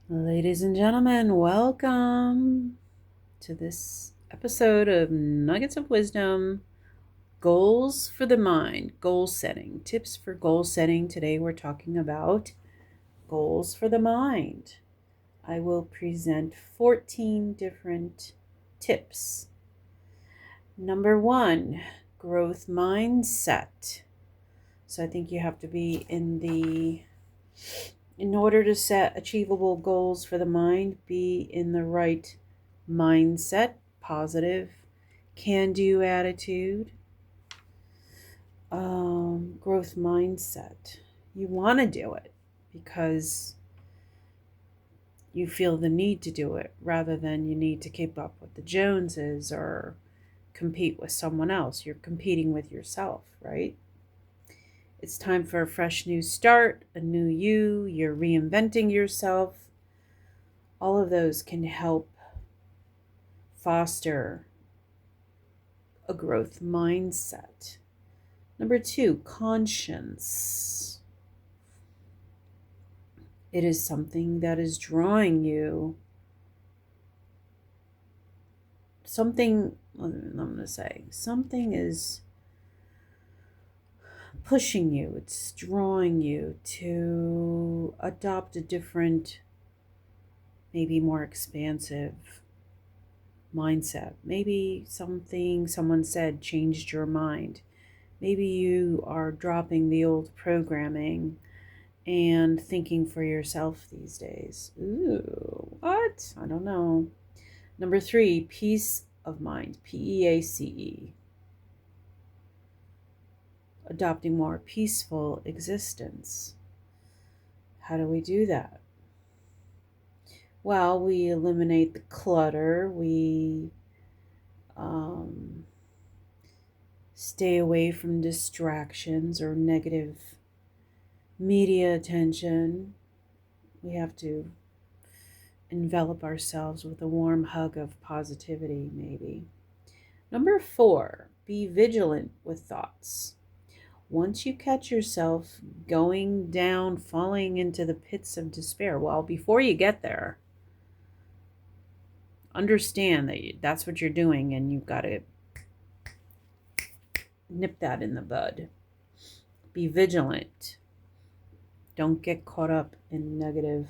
Ladies and gentlemen, welcome to this episode of Nuggets of Wisdom, Goals for the Mind, Goal Setting, Tips for Goal Setting. Today we're talking about goals for the mind. I will present 14 different tips. Number 1, growth mindset. So I think you have to be in order to set achievable goals for the mind, be in the right mindset, positive, can do attitude, growth mindset. You want to do it because you feel the need to do it rather than you need to keep up with the Joneses or compete with someone else. You're competing with yourself, right? It's time for a fresh new start, a new you. You're reinventing yourself. All of those can help foster a growth mindset. Number 2, conscience. It is something that is drawing you. Something is pushing you, it's drawing you to adopt a different, maybe more expansive mindset. Maybe something someone said changed your mind. Maybe you are dropping the old programming and thinking for yourself these days. Ooh, what? I don't know. Number 3, peace of mind, PEACE. Adopting more peaceful existence. How do we do that? Well, we eliminate the clutter. We stay away from distractions or negative media attention. We have to envelop ourselves with a warm hug of positivity, maybe. Number 4, be vigilant with thoughts. Once you catch yourself going down, falling into the pits of despair, well, before you get there, understand that that's what you're doing and you've got to nip that in the bud. Be vigilant. Don't get caught up in negative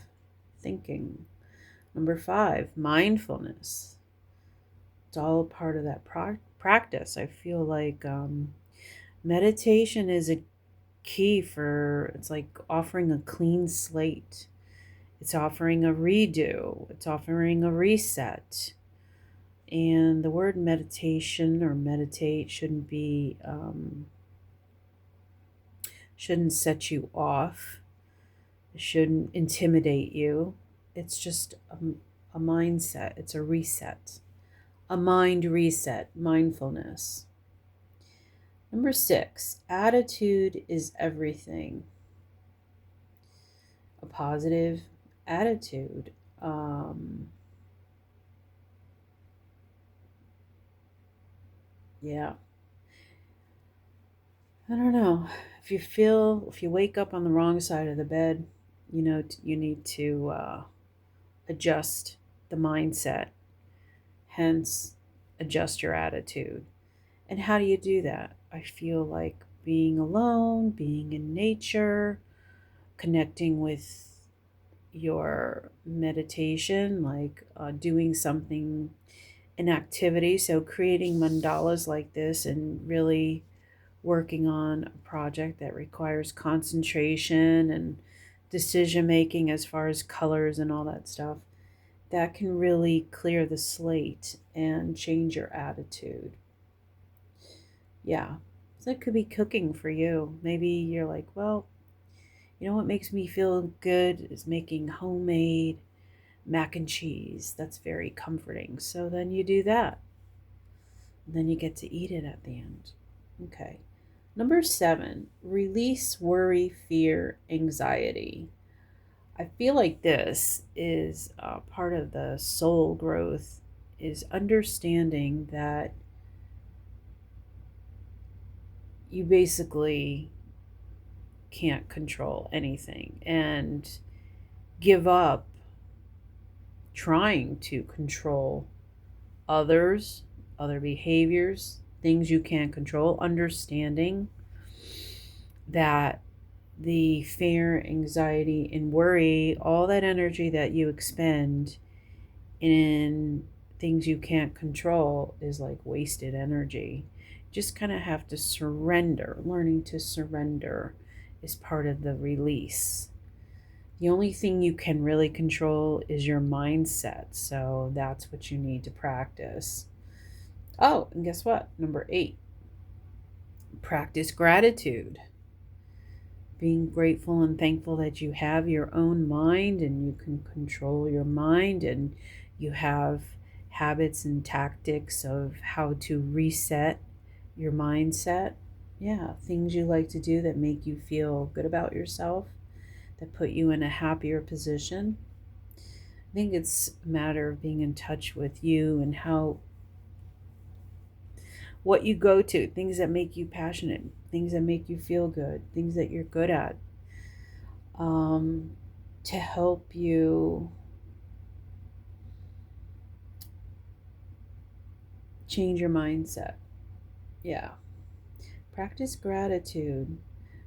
thinking. Number 5, mindfulness. It's all a part of that practice. I feel like meditation is a key for, it's like offering a clean slate. It's offering a redo. It's offering a reset. And the word meditation or meditate shouldn't set you off. It shouldn't intimidate you. It's just a mindset. It's a reset. A mind reset, mindfulness. Number 6, attitude is everything. A positive attitude. Yeah. I don't know. If you wake up on the wrong side of the bed, you need to adjust the mindset, hence adjust your attitude. And how do you do that? I feel like being alone, being in nature, connecting with your meditation, like doing something, an activity. So creating mandalas like this and really working on a project that requires concentration and decision making as far as colors and all that stuff, that can really clear the slate and change your attitude. Yeah. So it could be cooking for you. Maybe you're like, well, you know what makes me feel good is making homemade mac and cheese. That's very comforting. So then you do that. Then you get to eat it at the end. Okay. Number 7, release worry, fear, anxiety. I feel like this is part of the soul growth, is understanding that you basically can't control anything and give up trying to control others, other behaviors, things you can't control, understanding that the fear, anxiety, and worry, all that energy that you expend in things you can't control is like wasted energy. Just kind of have to surrender. Learning to surrender is part of the release. The only thing you can really control is your mindset. So that's what you need to practice. Oh, and guess what? Number 8, practice gratitude. Being grateful and thankful that you have your own mind and you can control your mind, and you have habits and tactics of how to reset your mindset. Yeah, things you like to do that make you feel good about yourself, that put you in a happier position. I think it's a matter of being in touch with you and how what you go to, things that make you passionate, things that make you feel good, things that you're good at, to help you change your mindset. Yeah. Practice gratitude.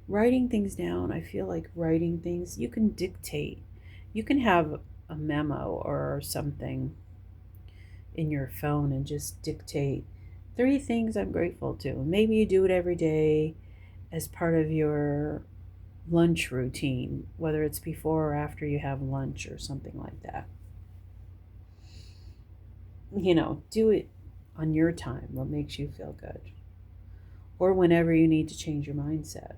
Writing things down. I feel like writing things, you can dictate. You can have a memo or something in your phone and just dictate 3 things I'm grateful to. Maybe you do it every day as part of your lunch routine, whether it's before or after you have lunch or something like that. Do it on your time, what makes you feel good, or whenever you need to change your mindset.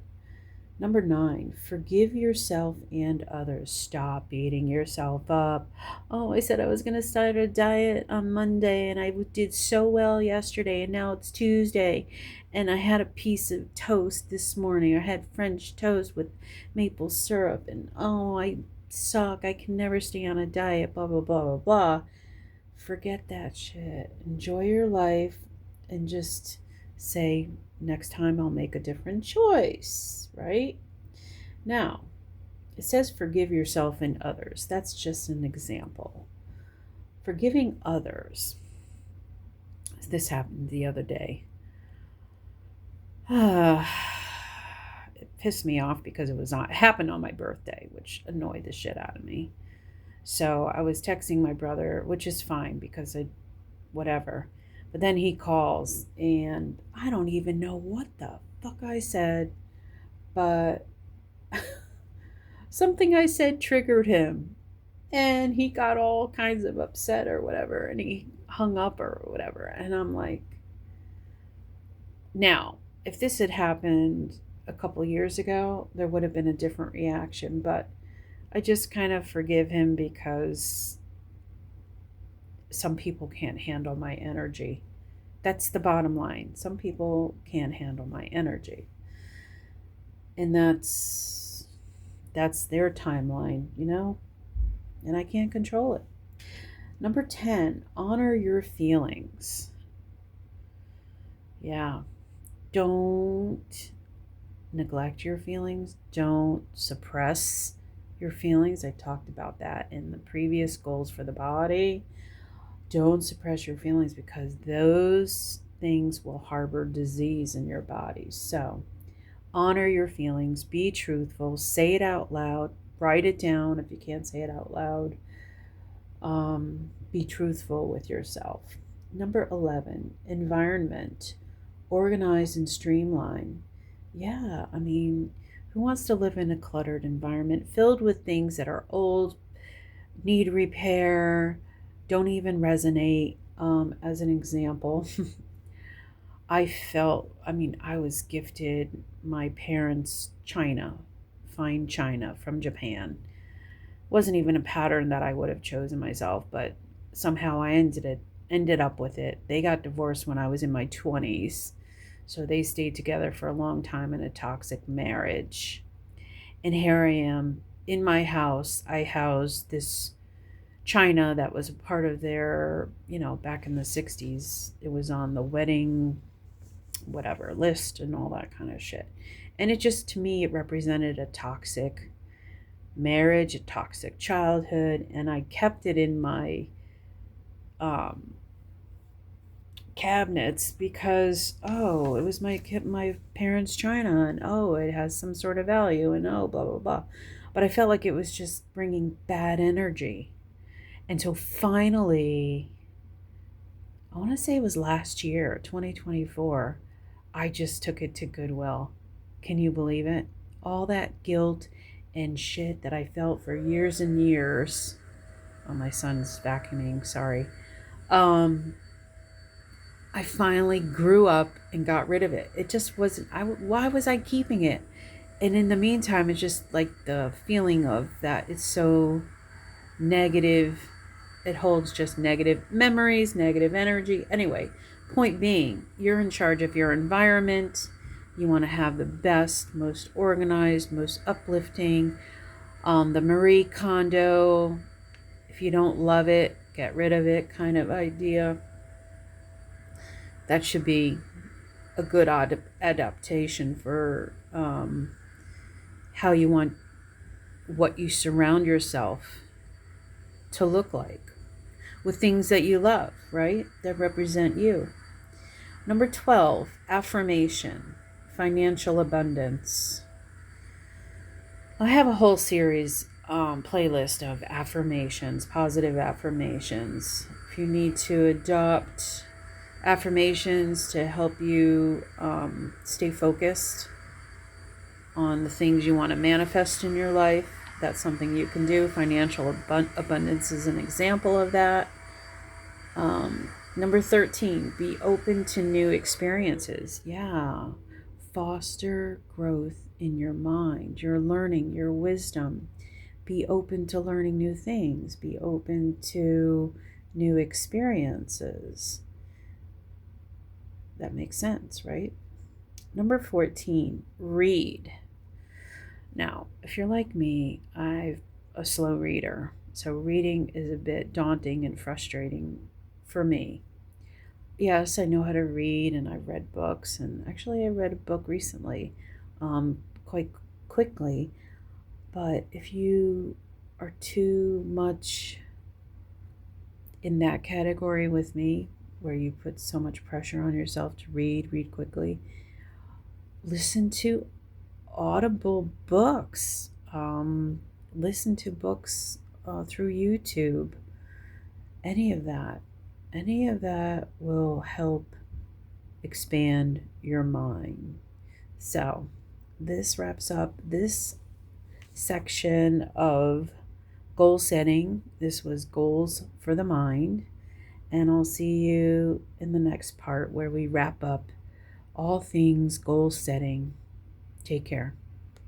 Number 9, forgive yourself and others. Stop beating yourself up. Oh, I said I was going to start a diet on Monday and I did so well yesterday, and now it's Tuesday and I had a piece of toast this morning. I had French toast with maple syrup, and oh, I suck. I can never stay on a diet, blah, blah, blah, blah, blah. Forget that shit. Enjoy your life and just say, next time I'll make a different choice, right? Now, it says forgive yourself and others. That's just an example. Forgiving others. This happened the other day. It pissed me off because it happened on my birthday, which annoyed the shit out of me. So I was texting my brother, which is fine because whatever. But then he calls and I don't even know what the fuck I said, but something I said triggered him and he got all kinds of upset or whatever, and he hung up or whatever. And I'm like, now, if this had happened a couple years ago, there would have been a different reaction, but I just kind of forgive him because some people can't handle my energy. That's the bottom line. Some people can't handle my energy. And that's their timeline, and I can't control it. Number 10, honor your feelings. Yeah. Don't neglect your feelings. Don't suppress your feelings. I talked about that in the previous goals for the body. Don't suppress your feelings because those things will harbor disease in your body. So honor your feelings. Be truthful. Say it out loud. Write it down if you can't say it out loud. Be truthful with yourself. Number 11, environment. Organize and streamline. Yeah, I mean, who wants to live in a cluttered environment filled with things that are old, need repair, don't even resonate? As an example, I was gifted my parents' china, fine china from Japan. Wasn't even a pattern that I would have chosen myself, but somehow I ended up with it. They got divorced when I was in my 20s. So they stayed together for a long time in a toxic marriage. And here I am in my house. I housed this china that was a part of their, back in the 60s. It was on the wedding, whatever, list and all that kind of shit. And it just, to me, it represented a toxic marriage, a toxic childhood, and I kept it in my um, cabinets because it was my parents' china, and it has some sort of value, and blah blah blah. But I felt like it was just bringing bad energy until finally, I want to say it was last year, 2024, I just took it to Goodwill. Can you believe it? All that guilt and shit that I felt for years and years. Oh, my son's vacuuming, sorry. Um, I finally grew up and got rid of it. It just wasn't, why was I keeping it? And in the meantime, it's just like the feeling of that it's so negative. It holds just negative memories, negative energy. Anyway, point being, you're in charge of your environment. You want to have the best, most organized, most uplifting. The Marie Kondo, if you don't love it, get rid of it kind of idea. That should be a good adaptation for how you want what you surround yourself to look like, with things that you love, right? That represent you. Number 12, affirmation, financial abundance. I have a whole series playlist of affirmations, positive affirmations. If you need to adopt affirmations to help you stay focused on the things you want to manifest in your life, that's something you can do. Financial abundance is an example of that. Number 13, be open to new experiences. Yeah. Foster growth in your mind, your learning, your wisdom. Be open to learning new things. Be open to new experiences. That makes sense, right? Number 14, read. Now, if you're like me, I'm a slow reader, so reading is a bit daunting and frustrating for me. Yes, I know how to read, and I've read books, and actually I read a book recently, quite quickly. But if you are too much in that category with me, where you put so much pressure on yourself to read quickly, listen to audible books. Listen to books through YouTube. Any of that. Any of that will help expand your mind. So, this wraps up this section of goal setting. This was goals for the mind. And I'll see you in the next part where we wrap up all things goal setting. Take care.